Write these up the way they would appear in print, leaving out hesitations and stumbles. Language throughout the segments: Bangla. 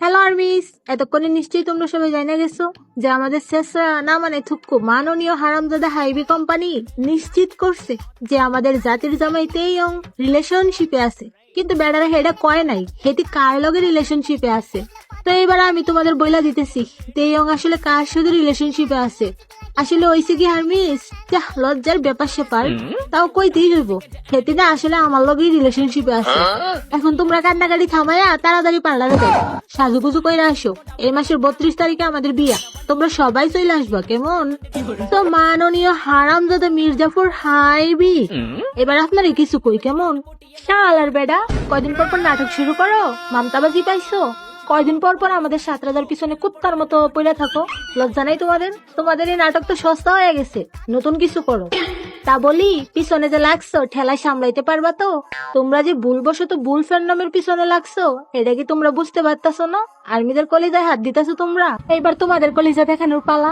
হ্যালো আর্মিস, এতক্ষণে নিশ্চয়ই তোমরা সবাই জানা গেছো যে আমাদের শেষরা না মানে থুক্কু মাননীয় হারামজাদা হাইবি কোম্পানি নিশ্চিত করছে যে আমাদের জাতির জামাই তেইয়ং রিলেশনশিপে আছে। কিন্তু বেড়ারা হেডা কয় নাই হেতি কার লগে রিলেশনশিপে আছে। তো এবার আমি তোমাদের বইলা দিতেছি তেইয়ং আসলে কার সাথে রিলেশনশিপে আছে। আসলে হইছে কি হারমিস, যাহ লজ্জার ব্যাপার স্যাপার তাও কই দিয়ে হইব, হেতি না আসলে আমার লগেই রিলেশনশিপে আছে। এখন তোমরা কান্নাকাটি থামাইয়া তাড়াতাড়ি পার্লারে যাও, সাজুগুজু কইরা আসো। এই মাসের 32 তারিখে আমাদের বিয়া, তোমরা সবাই চলে আসবা কেমন? তো মাননীয় হারামজাদা মির্জাফর হাইবি, এবার আপনার কিছু কই কেমন? শালার বেডা, কয়দিন পর পর নাটক শুরু করো, মামতাবাজি পাইছো? কয়দিন পর পর আমাদের 7 রাজার পিছনে কুত্তার মতো পড়ে থাকো, লজ্জা নাই তোমাদের? তোমাদের এই নাটক তো সস্তা হয়ে গেছে, নতুন কিছু করো। তা বলি, পিছনে যে লাগছো ঠেলায় সামলাইতে পারবা তো? তোমরা যে ভুলবশত বুল ফ্যান্ডমের পিছনে লাগছো, এটা কি তোমরা বুঝতে পারতাছো না? আর্মিদের কলিজায় হাত দিতেছো তোমরা, এইবার তোমাদের কলিজা দেখানোর পালা।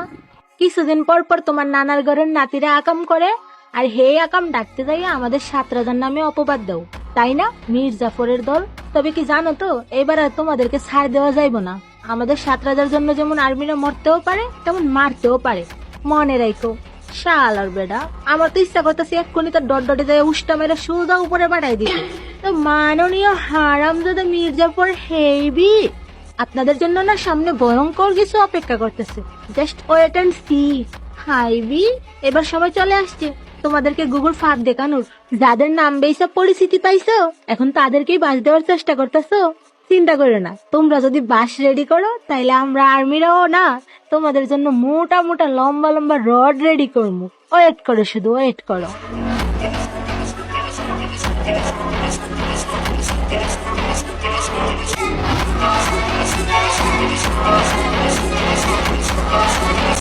কিছুদিন পর পর তোমার নানার ঘরের নাতিরা আকাম করে, আর হে আকাম ডাকতে যাইয়া আমাদের 7 রাজার নামে অপবাদ দাও, তাই না মির্জাফরের দল? তবে কি জানো তো, এবার আর তোমাদেরকে ছাড় দেওয়া যাইব না। আমাদের 7 রাজার জন্য যেমন আর্মিরা মরতেও পারে তেমন মারতেও পারে, মনে রাখো। শালার বেডা, আমার তো ইচ্ছা করতেছে এক্ষুনি তার ডটে যায় উষ্টা মেরে সোজা উপরে পাঠাই দিতে। তো মাননীয় হারামজাদা মির্জাফর হেবি, আপনাদের জন্য না সামনে ভয়ঙ্কর কিছু অপেক্ষা করতেছে, জাস্ট ওয়েট এন্ড সি। হাইবি, এবার সবাই চলে আসছে তোমাদেরকে গুগল ফাঁদ দেখানোর। যাদের নাম বেসা পরিচিতি পাইছো, এখন তাদেরকেই বাস দেওয়ার চেষ্টা করতেছো। চিন্তা করো না, তোমরা যদি বাস রেডি করো তাইলে আমরা আর্মিরাও না তোমাদের জন্য মোটা মোটা লম্বা লম্বা রড রেডি করবো। ওয়েট করো, শুধু ওয়েট করো।